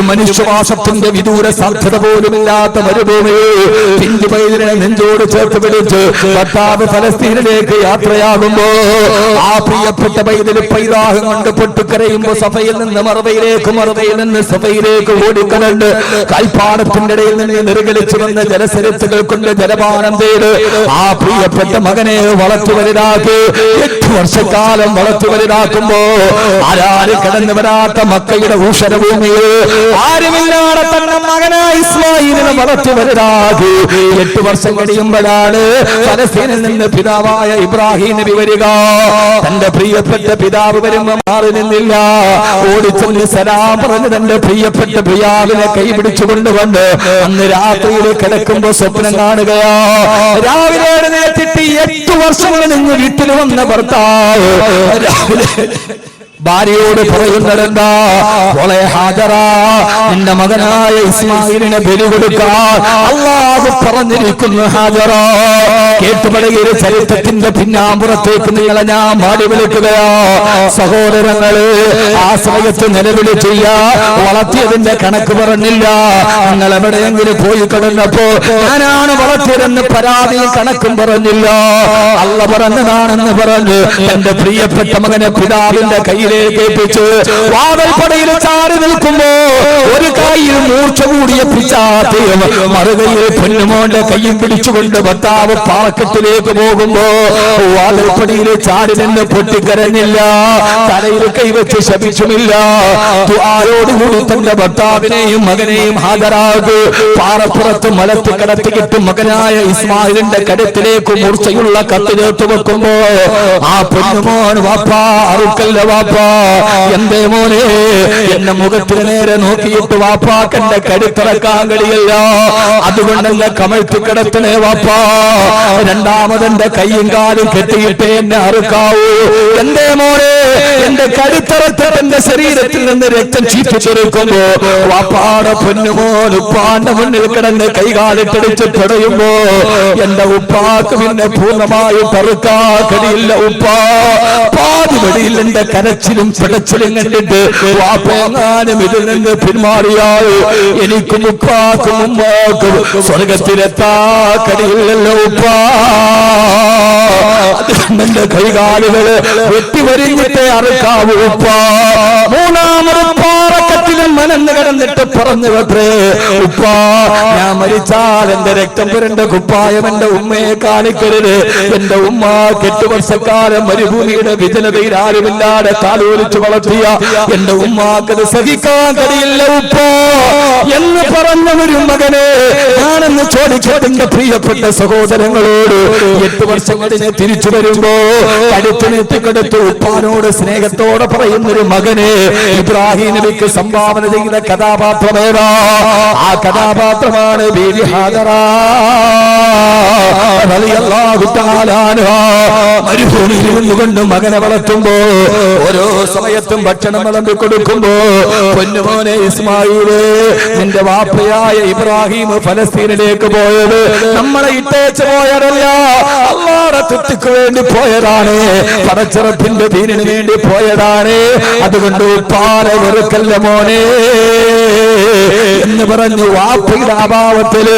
മനുഷ്യവാസത്തിന്റെ വിദൂര സാധ്യത പോലുമില്ലാത്ത മരുഭൂമിയെ പിഞ്ചു പൈതലിനെ നെഞ്ചോട് ചേർത്ത് പിടിച്ച് ഭർത്താവ് ഫലസ്തീനിലേക്ക് യാത്രയാകുമ്പോ ആ പ്രിയപ്പെട്ട പൈതൽ പൈതാഹം കൊണ്ട് പൊട്ടിക്കരയുമ്പോ സഫയിൽ നിന്ന് മറവയിലേക്ക്, മറവയിൽ നിന്ന് സഫയിലേക്ക് ഓടിക്കലണ്ട് കൽപ്പാടത്തിന്റെ ഇടയിൽ നിന്ന് നിർഗളിച്ചു വന്ന ജലസരത്തുകൾ കൊണ്ട് ജലപാനം ചെയ്ത് ആ പ്രിയപ്പെട്ട മകനെ വളർത്തു വലുതാക്കി 8 വർഷക്കാലം വളർത്തു വലുതാക്കുമ്പോ ആരാരും കടന്നു വരാത്ത മക്കയുടെ ഊഷരഭൂമിയിൽ ആരുമില്ലാതെ തന്നെ മകനായ ഇസ്മായിലിനെ വളർത്തു വലുതാക്കി 8 വർഷം കഴിയുമ്പോഴാണ് ഫലസ്തീനിൽ നിന്ന് പിതാവായ ഇബ്രാഹിം നബി വരിക. തന്റെ പ്രിയപ്പെട്ട പിതാവ് വരുമ്പോ മാറി നിന്നില്ല, ഓടിച്ചെന്ന് സലാം പറഞ്ഞ് തന്റെ പ്രിയപ്പെട്ട പിതാവിനെ കൈപിടിച്ചു കൊണ്ടുവന്ന് അന്ന് രാത്രിയിൽ കിടക്കുമ്പോ സ്വപ്നം കാണുകയാ. രാവിലെ എഴുന്നേറ്റിട്ട് 8 വർഷം കഴിഞ്ഞ് വീട്ടിൽ വന്ന ഭർത്താവ് രാവിലെ ഭാര്യയോട് പറയുന്നതെന്താ? മോളെ ഹാജറ, നിന്റെ മകനായ ഇസ്മായിലിനെ ബലി കൊടുക്കാൻ അല്ലാഹു പറഞ്ഞിരിക്കുന്നു. ഹാജറ, കേട്ടുപഴകിയ ചരിത്രത്തിന്റെ പിന്നാമ്പുറത്തേക്ക് നിങ്ങളെ ഞാൻ മാടി വിളിക്കുകയാ. സഹോദരങ്ങള്, ആ സമയത്ത് നിലവിളി ചെയ്യാ വളർത്തിയതിന്റെ കണക്ക് പറഞ്ഞില്ല. നിങ്ങൾ എവിടെയെങ്കിലും പോയി കിടന്നപ്പോ ഞാനാണ് വളർത്തിയതെന്ന് പരാതിയും കണക്കും പറഞ്ഞില്ല. അല്ല പറഞ്ഞതാണെന്ന് പറഞ്ഞ് എന്റെ പ്രിയപ്പെട്ട മകനെ പിതാവിന്റെ കയ്യിലേക്ക് ഏൽപ്പിച്ച് വാതിൽപ്പടയിൽ ചാടി നിൽക്കുമ്പോ ഒരു കൈയിൽ മൂർച്ച കൂടിയ പിച്ചാത്തിയും മറുകയിൽ പൊന്നുമോന്റെ കയ്യും പിടിച്ചുകൊണ്ട് ഭർത്താവ് പാറക്കെട്ടിലേക്ക് പോകുമ്പോ വാതിൽപ്പടിയിൽ ചാടി നിന്ന് പൊട്ടിക്കരഞ്ഞില്ല, തലയിൽ കൈവച്ച് ശപിച്ചുമില്ല. ആരോടുകൂടി തന്റെ ഭർത്താവിനെയും മകനെയും ഹാജരാകു പാറപ്പുറത്ത് മലത്ത് കിടത്തിക്കിട്ട് മകനായ ഇസ്മായിലിന്റെ കരുത്തിലേക്ക് മൂർച്ചയുള്ള കത്ത് ചേർത്ത് വെക്കുമ്പോ ആ പൊന്നുമോൻ വാപ്പാ അറുക്കല്ല വാപ്പാ, എന്തേ മോനെ എന്നെ മുഖത്തിന് നേരെ നോക്കിയിട്ട് വാപ്പാക്കന്റെ കരുത്തിറക്കാൻ കഴിയില്ല, അതുകൊണ്ട് എന്നെ കമഴ്ത്തി കിടത്തണേ വാപ്പാ, രണ്ടാമതെന്റെ കയ്യും കാലും കെട്ടിയിട്ട് എന്നെ അറുക്കാവൂ. എന്തേ മോനെ എന്റെ കരുത്തിറത്ത് എന്റെ ശരീരത്തിൽ നിന്ന് രക്തം ചീറ്റിച്ചെടുക്കുമ്പോ വാപ്പാടെ പൊന്നുമോൻ ഉപ്പാന്റെ മുന്നിൽ കിടന്ന് കൈകാലിട്ടടിച്ച് പെടയുമ്പോ എന്റെ ഉപ്പാക്ക് പിന്നെ പൂർണ്ണമായി തറുക്കാ കഴിയില്ല ഉപ്പാ. പാതി വഴിയിൽ എന്റെ കരച്ചിലും പിടച്ചിലും കണ്ടിട്ട് വാപ്പങ്ങാനും ഇതിൽ നിന്ന് പിന്മാറിയാൽ എനിക്കും ഉപ്പാക്കും ഉമ്മാക്കും സ്വർഗത്തിലെത്താ കഴിയില്ലല്ലോ ഉപ്പാ. എന്റെ കൈകാലുകള് വെട്ടിവരിഞ്ഞിട്ടേ അറുക്കാവൂ ഉപ്പാ. മൂന്നാമത് പാറക്കത്തിലും മനന്ന് കിടന്നിട്ട് പറഞ്ഞു കേട്ടേ ഉപ്പാ, ഞാൻ മരിച്ചാൽ എന്റെ രക്തം പുരണ്ട കുപ്പായം എന്റെ ഉമ്മയെ കാണിക്കരുത്. എന്റെ ഉമ്മ 8 വർഷക്കാലം മരുഭൂമിയുടെ വിജനതയിൽ ആരുമില്ലാതെ കാലോലിച്ചു വളർത്തിയ എന്റെ ഉമ്മാക്കത് സഹിക്കാൻ കഴിയില്ല ഉപ്പോ എന്ന് പറഞ്ഞ ഒരു മകനെ ഞാനെന്ന് ചോദിച്ചതിന്റെ പ്രിയപ്പെട്ട സഹോദരങ്ങളോട് 8 വർഷം കഴിഞ്ഞ് തിരിച്ചു വരുമ്പോ അടുത്തിനെത്തിക്കെടുത്ത് ഉപ്പാനോട് സ്നേഹത്തോടെ പറയുന്നൊരു മകനെ ഇബ്രാഹിം നബിക്ക് സംഭാവന ചെയ്ത കഥാപാത്രമേതാ? ആ കഥാപാത്രമാണ് ബീവി ഹാജറ റളിയല്ലാഹു തആല അൻഹാ. മരുഭൂമിയിൽ നിന്നുകൊണ്ട് മകനെ വളർത്തുമ്പോ ഓരോ സമയത്തും ഭക്ഷണം വിളമ്പി കൊടുക്കുമ്പോ പൊന്നുമോനെ ഇസ്മായില്, നിന്റെ വാപ്പയായ ഇബ്രാഹിം ഫലസ്തീനിലേക്ക് പോയത് നമ്മളെ ഇട്ടേച്ച് പോയതല്ല, അല്ലാഹുവിന്റെ തൃപ്തിക്ക് വേണ്ടി പോയതാണ്, പടച്ചിറപ്പിന്റെ ദീനിന് വേണ്ടി പോയതാണ്. അതുകൊണ്ട് ഉപ്പാനെ വെറുക്കല്ല മോനെ എന്ന് പറഞ്ഞു വാപ്പയുടെ അഭാവത്തില്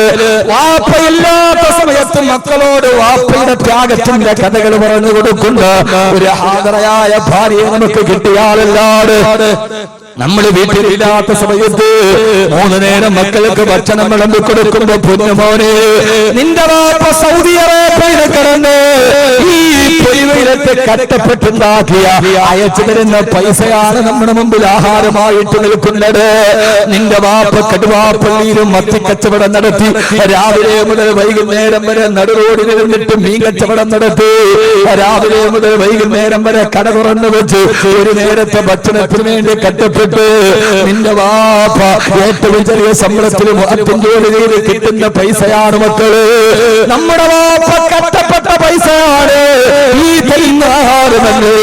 വാപ്പയില്ലാത്ത സമയത്ത് മക്കളോട് വാപ്പയുടെ ത്യാഗത്തിന്റെ കഥകൾ പറഞ്ഞു കൊടുക്കുന്ന ഒരു ഹാജറയായ ഭാര്യയെ നമുക്ക് കിട്ടിയാലല്ലാട് നമ്മൾ വീട്ടിലില്ലാത്ത സമയത്ത് 3 നേരം മക്കൾക്ക് ഭക്ഷണം വിളമ്പി കൊടുക്കുമ്പോ പൊന്നുമോനെ നിന്റെ വാപ്പ സൗദി അറേബ്യയിൽ കിടന്ന് ഈ പൊരിവെയിലത്ത് കഷ്ടപ്പെട്ടുണ്ടാക്കിയ അയച്ചു തരുന്ന പൈസയാണ് നമ്മുടെ മുമ്പിൽ ആഹാരമായിട്ട് നിൽക്കുന്നത്. നിന്റെ വാപ്പ കടുവാപ്പള്ളിയിലും മത്തിക്കച്ചവടം നടത്തി രാവിലെ മുതൽ വൈകുന്നേരം വരെ നടുറോഡിൽ നിന്നിട്ട് മീൻ കച്ചവടം നടത്തി രാവിലെ മുതൽ വൈകുന്നേരം വരെ കട തുറന്നു വെച്ച് ഒരു നേരത്തെ ഭക്ഷണത്തിന് വേണ്ടി കഷ്ടപ്പെട്ടു നിന്റെ വാപ്പ ഏറ്റവും ചെറിയ ശമ്പളത്തിലും ജോലി ചെയ്ത് കിട്ടുന്ന പൈസയാണ് മക്കള്. നമ്മുടെ വാപ്പ കഷ്ടപ്പെട്ട പൈസയാണ് ഈ തരുന്ന ആഹാരമല്ലേ.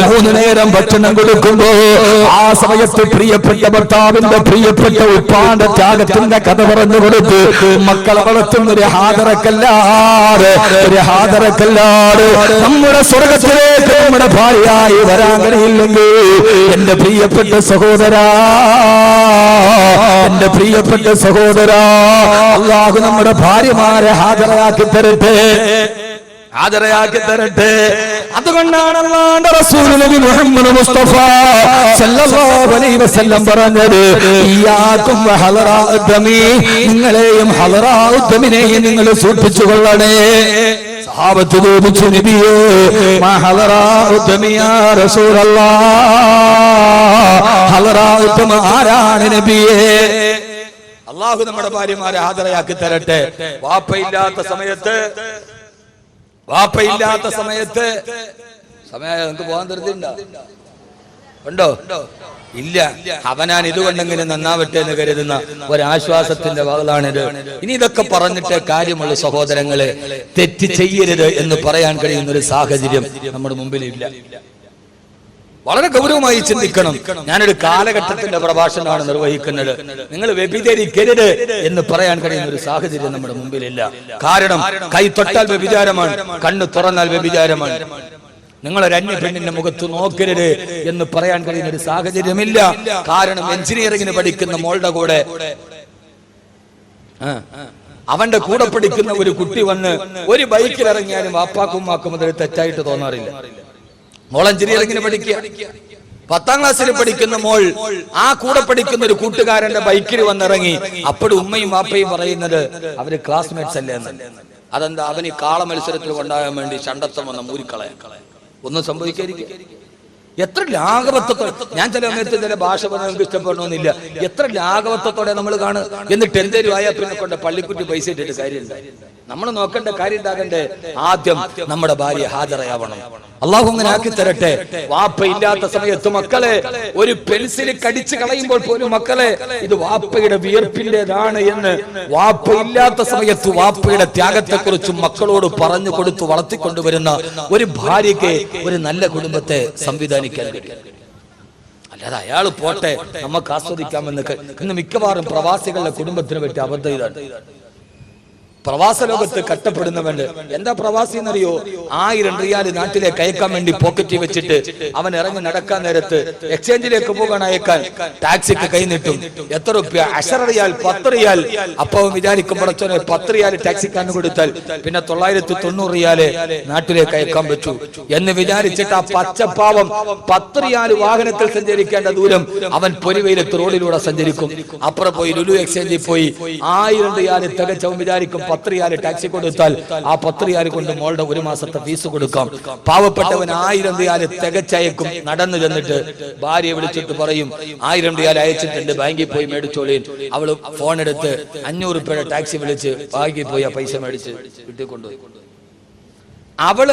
3 നേരം ഭക്ഷണം കൊടുക്കുമ്പോ ആ സമയത്ത് പ്രിയപ്പെട്ട ഭർത്താവിന്റെ പ്രിയപ്പെട്ട ഉപ്പാന്റെ ത്യാഗത്തിന്റെ കഥ പറഞ്ഞു കൊടുത്ത് മക്കളെ വളർത്തുന്നൊരു ഹാജറക്കല്ലാട് നമ്മുടെ സ്വർഗത്തിലേക്ക് നമ്മുടെ ഭാര്യയായി വരാൻ കഴിയില്ലെങ്കിൽ എന്റെ പ്രിയപ്പെട്ട സഹോദരൻ സഹോദരാ, എന്റെ പ്രിയപ്പെട്ട സഹോദരാ, അല്ലാഹു നമ്മുടെ ഭാര്യമാരെ ഹാജരാക്കി തരട്ടെ, ഹാജരാക്കി തരട്ടെ. അതുകൊണ്ടാണ് അല്ലാഹുവിന്റെ റസൂൽ നബി മുഹമ്മദ് മുസ്തഫ സല്ലല്ലാഹു അലൈഹി വസല്ലം പറഞ്ഞത്, ഇയ്യാകും വഹലറാഉദ്ദമി, നിങ്ങളെയും ഹലറാഉദ്ദമിനെയും നിങ്ങൾ സൂക്ഷിച്ചുകൊള്ളണേ. സഹാബത്ത് ചോദിച്ചു, നബിയേ മാ ഹലറാഉദ്ദമി യാ റസൂലല്ലാഹ്, ഹലറാഉദ്ദമ ആരാണ് നബിയേ? അല്ലാഹു നമ്മുടെ ഭാര്യമാരെ ഹാജരാക്കി തരട്ടെ. വാപ്പയില്ലാത്ത സമയത്ത് സമയം നമുക്ക് പോകാൻ ഉണ്ടോ? ഇല്ല. അവനാൻ ഇതുകൊണ്ടെങ്കിലും നന്നാവട്ടെ എന്ന് കരുതുന്ന ഒരാശ്വാസത്തിന്റെ വാളാണിത്. ഇനി ഇതൊക്കെ പറഞ്ഞിട്ട് കാര്യമുള്ള സഹോദരങ്ങളെ, തെറ്റ് ചെയ്യരുത് എന്ന് പറയാൻ കഴിയുന്ന ഒരു സാഹചര്യം നമ്മുടെ മുമ്പിലില്ല. വളരെ ഗൗരവമായി ചിന്തിക്കണം. ഞാനൊരു കാലഘട്ടത്തിന്റെ പ്രഭാഷണമാണ് നിർവഹിക്കുന്നത്. നിങ്ങൾ വ്യഭിചരിക്കരുത് എന്ന് പറയാൻ കഴിയുന്ന ഒരു സാഹചര്യം നമ്മുടെ മുമ്പിലില്ല. കാരണം കൈ തൊട്ടാൽ വ്യഭിചാരമാണ്, കണ്ണ് തുറന്നാൽ വ്യഭിചാരമാണ്. നിങ്ങളൊരു അന്യ പെണ്ണിന്റെ മുഖത്ത് നോക്കരുത് എന്ന് പറയാൻ കഴിയുന്ന ഒരു സാഹചര്യമില്ല. കാരണം എഞ്ചിനീയറിംഗിന് പഠിക്കുന്ന മോളുടെ കൂടെ അവന്റെ കൂടെ പഠിക്കുന്ന ഒരു കുട്ടി വന്ന് ഒരു ബൈക്കിൽ ഇറങ്ങിയാലും വാപ്പാക്കും ഉമ്മാക്കും അതൊരു തെറ്റായിട്ട് തോന്നാറില്ല. മോൾ എഞ്ചിനീയറിംഗിന് പഠിക്കുക, 10ാം ക്ലാസ്സിൽ പഠിക്കുന്ന മോൾ ആ കൂടെ പഠിക്കുന്ന ഒരു കൂട്ടുകാരന്റെ ബൈക്കിൽ വന്നിറങ്ങി. അപ്പോഴും ഉമ്മയും വാപ്പയും പറയുന്നത് അവര് ക്ലാസ്മേറ്റ്സ് അല്ലേ എന്ന്. അതെന്താ? അവന് കാള മത്സരത്തിൽ കൊണ്ടാകാൻ വേണ്ടി ചണ്ടത്തം വന്ന മൂരിക്കളയാൻ ഒന്നും സംഭവിക്കാതിരിക്കുക. എത്ര ലാഘവത്വത്തോടെ, ഞാൻ ചില സമയത്ത് ചില ഭാഷ പറഞ്ഞാൽ നമുക്ക് ഇഷ്ടപ്പെടണമെന്നില്ല, എത്ര ലാഘവത്വത്തോടെ നമ്മൾ കാണും. എന്നിട്ട് എന്തേലും ആയാൽ പിന്നെ കൊണ്ട് പള്ളിക്കുറ്റി പൈസ ഇട്ടിട്ട് കാര്യമില്ല. നമ്മൾ നോക്കേണ്ട കാര്യം ഉണ്ടാകണ്ടേ, ആദ്യം നമ്മുടെ ഭാര്യ ഹാജരാവണം. അള്ളാഹു അങ്ങനെ ആക്കി തരട്ടെ. വാപ്പ ഇല്ലാത്ത സമയത്ത് മക്കളെ, ഒരു പെൻസിൽ കടിച്ചു കളയുമ്പോൾ പോലും മക്കളെ ഇത് വാപ്പയുടെ വിയർപ്പിന്റേതാണ് എന്ന് വാപ്പ ഇല്ലാത്ത സമയത്ത് വാപ്പയുടെ ത്യാഗത്തെക്കുറിച്ചും മക്കളോട് പറഞ്ഞു കൊടുത്തു വളർത്തിക്കൊണ്ടുവരുന്ന ഒരു ഭാര്യയ്ക്ക് ഒരു നല്ല കുടുംബത്തെ സംവിധാനിക്കാൻ കഴിയും. അല്ലാതെ അയാൾ പോട്ടെ നമുക്ക് ആസ്വദിക്കാമെന്ന്. ഇന്ന് മിക്കവാറും പ്രവാസികളുടെ കുടുംബത്തിനെ പറ്റി അബദ്ധം ഇതാണ്. പ്രവാസ ലോകത്ത് കഷ്ടപ്പെടുന്നവന്റെ എന്താ പ്രവാസി എന്നറിയോ? 1000 റിയാൽ നാട്ടിലേക്ക് അയക്കാൻ വേണ്ടി പോക്കറ്റിൽ വെച്ചിട്ട് അവൻ ഇറങ്ങി നടക്കാൻ നേരത്ത് എക്സ്ചേഞ്ചിലേക്ക് പോകാൻ അയക്കാൻ ടാക്സിക്ക് കൈ നീട്ടും. എത്ര റുപ്യ? 10 റിയാൽ, 10 റിയാൽ. അപ്പൊ വിചാരിക്കുമ്പോഴേ 10 റിയാൽ ടാക്സിക്കാരന് കൊടുത്താൽ പിന്നെ 990 റിയാല് നാട്ടിലേക്ക് അയക്കാൻ പറ്റൂ എന്ന് വിചാരിച്ചിട്ട് ആ പച്ചപ്പാവം 10 റിയാൽ വാഹനത്തിൽ സഞ്ചരിക്കേണ്ട ദൂരം അവൻ പൊരിവെയിലത്ത് റോഡിലൂടെ സഞ്ചരിക്കും. അപ്പുറം പോയി ലുലു എക്സ്ചേഞ്ചിൽ പോയി 1000 റിയാൽ തികച്ചവൻ വിചാരിക്കും 10 റിയാൽ ടാക്സി കൊടുത്താൽ ആ 10 റിയാൽ കൊണ്ട് മോളുടെ 1 മാസത്തെ ഫീസ് കൊടുക്കാം. പാവപ്പെട്ടവൻ 1000 റിയാൽ തികച്ചയക്കും. നടന്നു ചെന്നിട്ട് ഭാര്യയെ വിളിച്ചിട്ട് പറയും 1000 റിയാൽ അയച്ചിട്ടുണ്ട്, ബാങ്കിൽ പോയി മേടിച്ചോളീൻ. അവള് ഫോൺ എടുത്ത് 500 രൂപയുടെ ടാക്സി വിളിച്ച് ബാങ്കിൽ പോയി ആ പൈസ മേടിച്ച് വീട്ടിൽ കൊണ്ടുപോയി. അവള്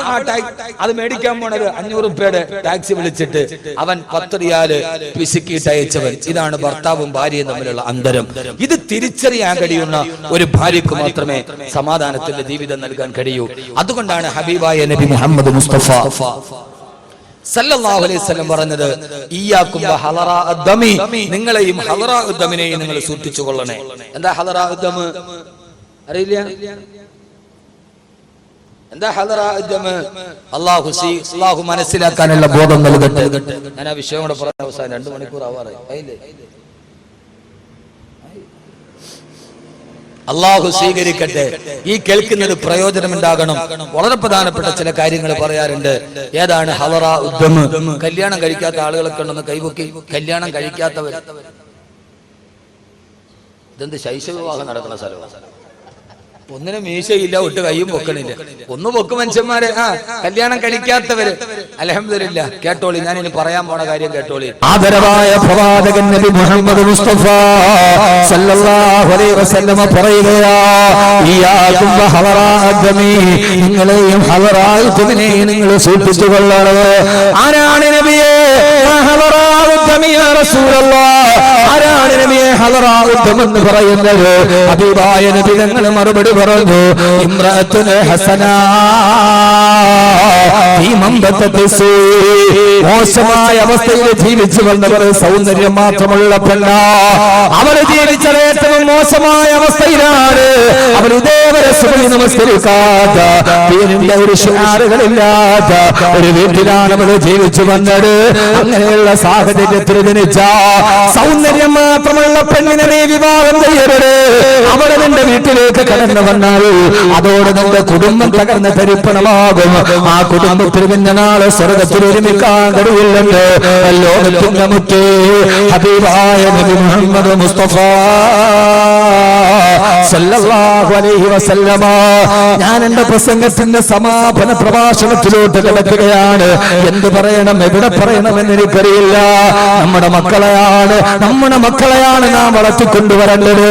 അത് മേടിക്കാൻ പോണത് 500 രൂപയുടെ ടാക്സി വിളിച്ചിട്ട് അവൻ 10 റിയാൽ പിശുക്കിയിട്ട് അയച്ചവൻ. ഇതാണ് ഭർത്താവും ഭാര്യയും തമ്മിലുള്ള അന്തരം. ഇത് തിരിച്ചറിയാൻ കഴിയുന്ന ഒരു ഭാര്യക്ക് മാത്രമേ സമാധാനത്തിന്റെ ജീവിതം നൽകാൻ കഴിയൂ. അതുകൊണ്ടാണ് ഹബീബായ നബി മുഹമ്മദ് മുസ്തഫ സല്ലല്ലാഹു അലൈഹി വസല്ലം പറഞ്ഞത്, ഇയ്യാകും വഹലറാഉദ്ദമി, നിങ്ങളെയും ഹലറാഉദ്ദമിനെയും നിങ്ങൾ സൂക്ഷിച്ചു കൊള്ളണേ. എന്താ ഹലറാഉദ്ദം അറിയില്ല? എന്താ ഹലറാഉദ്ദം? അല്ലാഹു മനസ്സിലാക്കാനുള്ള ബോധം നൽകട്ടെ. ഞാൻ ആ വിഷയം കൂടെ പറഞ്ഞ അവസാനം 2 മണിക്കൂർ ആവാറായി. അള്ളാഹു സ്വീകരിക്കട്ടെ. ഈ കേൾക്കുന്നത് പ്രയോജനമുണ്ടാകണം. വളരെ പ്രധാനപ്പെട്ട ചില കാര്യങ്ങൾ പറയാറുണ്ട്. ഏതാണ് ഹലറാഉദ്ദം? കല്യാണം കഴിക്കാത്ത ആളുകളൊക്കെ ഉണ്ടെന്ന് കൈപൊക്കി. കല്യാണം കഴിക്കാത്തവർ, ഇതെന്ത് ശൈശവ വിവാഹം നടക്കുന്ന സ്ഥലമാണ്. ഒന്നിനും മീശയില്ല, ഒട്ട് കയ്യും പൊക്കണില്ല. ഒന്ന് പൊക്ക് മനുഷ്യന്മാരെ. കല്യാണം കഴിക്കാത്തവര് അൽഹംദുലില്ലാ. കേട്ടോളി, ഞാൻ ഇനി പറയാൻ പോണ കാര്യം കേട്ടോളി. ആദരവായ പ്രവാചകൻ നബി മുഹമ്മദ് മുസ്തഫ സല്ലല്ലാഹു അലൈഹി വസല്ലം പറയുകയാ, ഇയ്യാകും വഹലറാഉദ്ദമി, നിങ്ങളെയും ഹലറാഉദ്ദമിനെയും നിങ്ങൾ സൂക്ഷിച്ചുകൊള്ളണേ. ആരാണ് നബിയേ ഹലറാഉദ്ദമി യാ റസൂലല്ലാഹ്? ആരാണ് നബിയേ ഹലറാഉദ്ദം എന്ന് പറയുന്നത്? ഹബീബായ നബി തങ്ങൾ മറുപടി പറഞ്ഞു, ഇംറഅത്തുൻ ഹസന ഫീ മംബതതി സൂ, മോശമായ അവസ്ഥയിൽ ജീവിച്ചു വന്നവർ, സൗന്ദര്യം മാത്രമുള്ള പെണ്ണ, അവർ ജീവിച്ചത് ഏറ്റവും മോശമായ അവസ്ഥയിലാണ്. അവർ ഇതേവരെ സുബഹി നമസ്കരിക്കാത്ത, ദീനിന്റെ ഒരു ശിആറുകളില്ലാത്ത ഒരു വീട്ടിലാണ് അവർ ജീവിച്ചു വന്നത്. അങ്ങനെയുള്ള സാഹചര്യത്തിൽ ജനിച്ച സൗന്ദര്യം മാത്രമുള്ള പെണ്ണിനെ നീ വിവാഹം ചെയ്യരുത്. അവളെ നിന്റെ വീട്ടിലേക്ക് കടന്നു വന്നാൽ അതോടെ നിന്റെ കുടുംബം തകർന്ന് തരിപ്പണമാകും. ആ കുടുംബത്തിൽ പിന്നെ നാളെ സ്വർഗത്തിൽ ഒരുമിക്കാൻ കഴിയില്ലെന്ന് ലോകത്തിന്റെ മുറ്റേ ഹബീബായ നബി മുഹമ്മദ് മുസ്തഫ സല്ലല്ലാഹു അലൈഹി വസല്ലമ. ഞാൻ എന്റെ പ്രസംഗത്തിന്റെ സമാപന പ്രഭാഷണത്തിലോട്ട് കിടക്കുകയാണ്. എന്ത് പറയണം, എവിടെ പറയണമെന്ന് എനിക്കറിയില്ല. നമ്മുടെ മക്കളെയാണ് നാം വളർത്തിക്കൊണ്ടുവരേണ്ടത്.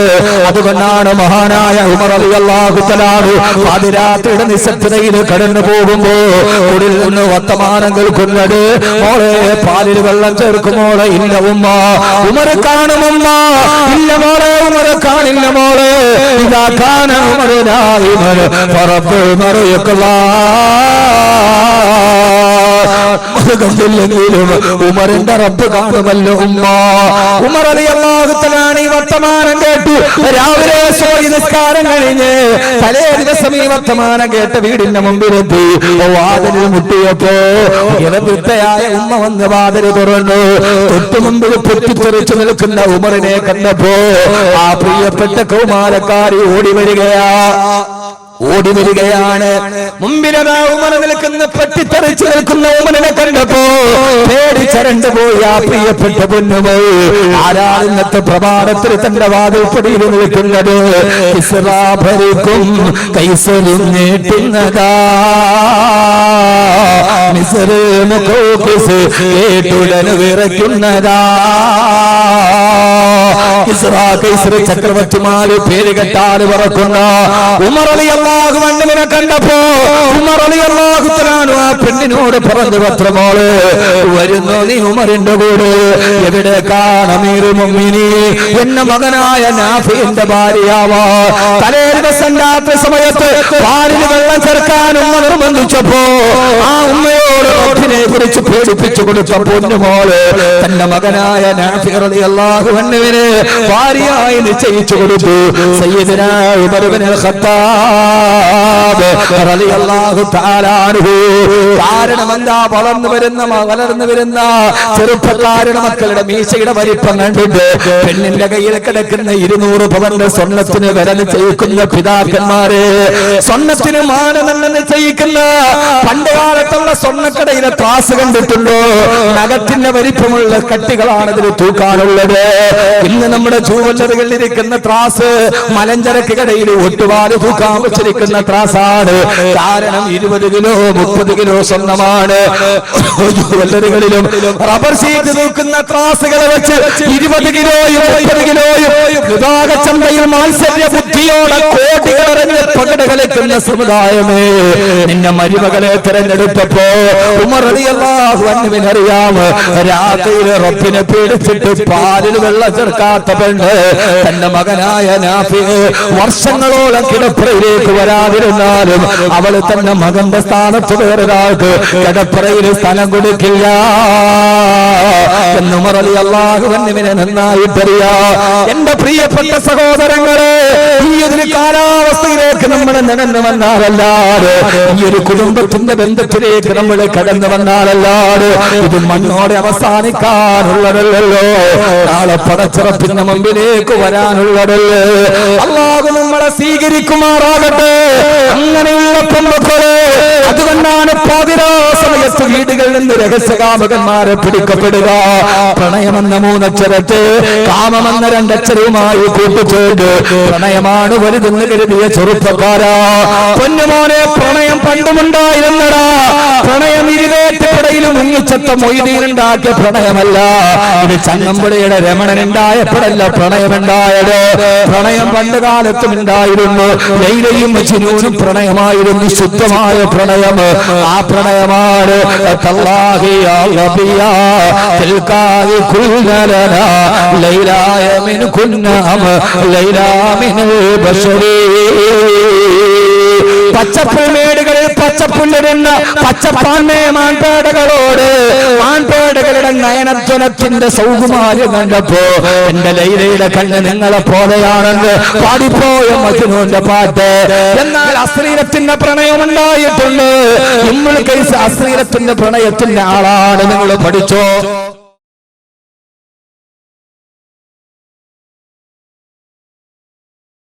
അതുകൊണ്ടാണ് മഹാനായ ഉമർ റളിയല്ലാഹു തആല പാതിരാത്രിയുടെ നിശബ്ദതയിൽ കടന്നു പോകുമ്പോ ഉള്ളിൽ നിന്ന് വർത്തമാനം കേൾക്കുന്നത്, മോളെ പാലിൽ വെള്ളം ചേർക്കുമോളെ? ഇല്ല ഉമ്മ. ഉമർ കാണുമമ്മ? ഇല്ല മോളെ, ഉമർ കാണില്ല മോളെ. ഇതാ കാന ഉമർ നായിമൻ ഫറബ്ബു മറിയഖല്ലാ. കണ്ടില്ലെങ്കിലും ഉമറിന്റെ റബ്ബ് കാണുമല്ലോ ഉമ്മ. ഉമർ റളിയല്ലാഹു തആല ഈ വർത്തമാനം കേട്ടു. രാവിലെ സുബഹി നിസ്കാരം കഴിഞ്ഞ് തലേ ദിവസം ഈ വർത്തമാനം കേട്ട വീടിന്റെ മുമ്പിലെത്തി. വാതിലിൽ മുട്ടിയപ്പോ ഇടവിത്തയായ ഉമ്മ വന്ന് വാതിൽ തുറന്നു. തൊട്ടു മുമ്പിൽ പൊട്ടിത്തെറിച്ചു നിൽക്കുന്ന ഉമറിനെ കണ്ടപ്പോ ആ പ്രിയപ്പെട്ട കൗമാരക്കാരി ഓടി വരികയാണ്. മുമ്പിലതാ ഉമർ നിൽക്കുന്ന പൊട്ടിത്തെറിച്ചു നിൽക്കുന്ന ഉമറിനെ കണ്ടപ്പോ പേടിച്ചരണ്ടു പോയി ആ പ്രിയപ്പെട്ട പൊന്നുപോയി. ആരാൾ ഇന്നത്തെ പ്രഭാതത്തിൽ തന്റെ വാതിൽപ്പടിയിൽ നിൽക്കുന്നത്? കിസ്റാ ഭരിക്കും കൈസരും നീട്ടുന്നതാ, മിസ്റ് മുഖോക്കിസ് കേട്ടുടൻ വിറയ്ക്കുന്നതാ. കിസ്റാ കൈസർ ചക്രവർത്തിമാര് പേര് കെട്ടാൽ പറക്കുന്ന ഉമർ റളിയല്ലാഹു അൻഹുവിനെ കണ്ടപ്പോ ഉമർ റളിയല്ലാഹു തആല ആ പെണ്ണിനോട് പറഞ്ഞു, പത്രമോള് വരുന്നു നീ ഉമറിന്റെ കൂടെ? എവിടേക്കാണ് അമീറുൽ മുഅ്മിനീൻ? എന്ന മകനായ നാഫിന്റെ ഭാര്യയാവാ. തലേ ദിവസം രാത്രി സമയത്ത് പാലിൽ വെള്ളം ചേർക്കാൻ ഉമ്മ നിർബന്ധിച്ചപ്പോ ആ ഉമ്മയോട് റബ്ബിനെ കുറിച്ച് പേടിപ്പിച്ചു കൊടുത്ത പൊന്നുമോള് തന്റെ മകനായ നാഫി റളിയല്ലാഹു അൻഹുവിനെ ഭാര്യയായി നിശ്ചയിച്ചു കൊടുത്തു. സയ്യിദനാ ഉമർ ഇബ്നുൽ ഖത്താബ് റളിയല്ലാഹു തആല അൻഹു. കാരണം എന്താ? വളർന്നു വരുന്ന ചെറുപ്പക്കാരുടെ മക്കളുടെ മീശയുടെ വലിപ്പം കണ്ടിട്ട് പെണ്ണിന്റെ കയ്യിൽ കിടക്കുന്ന 200 പവന്റെ സ്വർണ്ണത്തിന് വില നിശ്ചയിക്കുന്ന പിതാക്കന്മാര്, സ്വർണ്ണത്തിന് മാനദണ്ഡം നിശ്ചയിക്കുന്ന പണ്ട് കാലത്തുള്ള സ്വർണ്ണക്കടയിലെ ത്രാസ് കണ്ടിട്ടുണ്ടോ? നഖത്തിന്റെ വലിപ്പമുള്ള കട്ടികളാണ് ഇതിൽ തൂക്കാനുള്ളത്. ഇന്ന് നമ്മുടെ ജൂവലറികളിൽ ഇരിക്കുന്ന ത്രാസ് മലഞ്ചരക്ക് കടയിൽ ഒട്ടുപാട് തൂക്കാൻ വെച്ചിരിക്കുന്ന ത്രാസാണ്. കാരണം 20 കിലോ 30 കിലോ സ്വർണ്ണമാണ്. ജൂവലറികളിലും റബ്ബർ ഷീറ്റ് തൂക്കുന്ന ത്രാസുകളെ വെച്ച് 20 കിലോയും 30 കിലോയും വിഭാഗച്ചന്തയിൽ മാത്സര്യ ബുദ്ധിയോടെ കോടികളറിഞ്ഞ് പകട കളിക്കുന്ന സമുദായമേ, നിന്നെ മരുമകളെ തിരഞ്ഞെടുത്തപ്പോ ഉമർ റളിയല്ലാഹു അൻഹുവിനെ അറിയാം. രാത്രിയിൽ റബ്ബിനെ പേടിച്ചിട്ട് പാലിൽ വെള്ളം ചേർക്കാത്ത പെണ്ണ് തന്റെ മകനായ നാഫി വർഷങ്ങളോളം കിടപ്പറയിലേക്ക് വരാതിരുന്നാലും അവള് തന്റെ മകന്റെ സ്ഥാനത്ത് വേറൊരാൾക്ക് കിടപ്പറയിൽ സ്ഥലം കൊടുക്കില്ല എന്ന് ഉമർ റളിയല്ലാഹു അൻഹുവിനെ നന്നായിട്ടറിയാം. എന്റെ പ്രിയപ്പെട്ട സഹോദരങ്ങളെ, ഈ ഒരു കാലാവസ്ഥയിലേക്ക് നമ്മൾ നടന്നു വന്നാലല്ലാതെ, ഈ ഒരു കുടുംബത്തിന്റെ ബന്ധത്തിലേക്ക് നമ്മൾ കടന്നു വന്നാലല്ലാതെ ഇത് മണ്ണോടെ അവസാനിക്കാനുള്ളതല്ലോ, നാളെ പടച്ചിറപ്പിന്റെ മുമ്പിലേക്ക് വരാനുള്ളതല്ലേ. അല്ലാഹു നമ്മളെ സ്വീകരിക്കുമാറാകട്ടെ. അങ്ങനെയുള്ള പെൺമക്കളെ, അതുകൊണ്ടാണ് പാതിരാ സമയത്ത് വീടുകളിൽ നിന്ന് രഹസ്യകാമകന്മാരെ പിടിക്കപ്പെടുക. പ്രണയമെന്ന 3 അക്ഷരത്തെ കാമമെന്ന 2 അക്ഷരവുമായി കൂട്ടിച്ചേർത്ത് പ്രണയമാണ് വലുതെന്ന് കരുതിയ ചെറുപ്പക്കാരാ, പൊന്നുമോനെ, പ്രണയം പണ്ടുമുണ്ടായിരുന്നടാ. പ്രണയം ഇരുവേറ്റപ്പടയിലും മുങ്ങിച്ചത്ത മൊയ്തീനുണ്ടാക്കിയ പ്രണയമല്ല. ഇത് ചങ്ങമ്പുഴയുടെ രമണനുണ്ടായപ്പോഴല്ല പ്രണയമുണ്ടായത്. പ്രണയം പണ്ട് കാലത്തും ഉണ്ടായിരുന്നു. ലൈലയും മജ്നൂനും പ്രണയമായിരുന്നു, ശുദ്ധമായ പ്രണയം. ആ പ്രണയമാണ് തല്ലാഹി യാ റബിയാ തിൽകാഹി കുല്ലലനാ ലൈലായ മിൻ കുന്നാം ലൈലാ മിനൽ ബശരീ പച്ചപ്പുൽമേടുകളിൽ പച്ചപ്പുല്ലിടുന്ന പച്ചപ്പാന്മേ മാൻപേടകളോട് മാൻപേടകളുടെ നയനധ്വനത്തിന്റെ സൗകുമാര്യം കണ്ടപ്പോ എന്റെ ലൈലയുടെ കണ്ണ് നിങ്ങളെ പോലെയാണെന്ന് പാടിപ്പോയ മജ്നൂന്റെ പാട്ട്. എന്നാൽ അശ്ലീലത്തിന്റെ പ്രണയം ഉണ്ടായിട്ടുണ്ട്. ഇമ്മുൽ ഖൈസ് അശ്ലീലത്തിന്റെ പ്രണയത്തിന്റെ ആളാണ്. നിങ്ങൾ പഠിച്ചോ?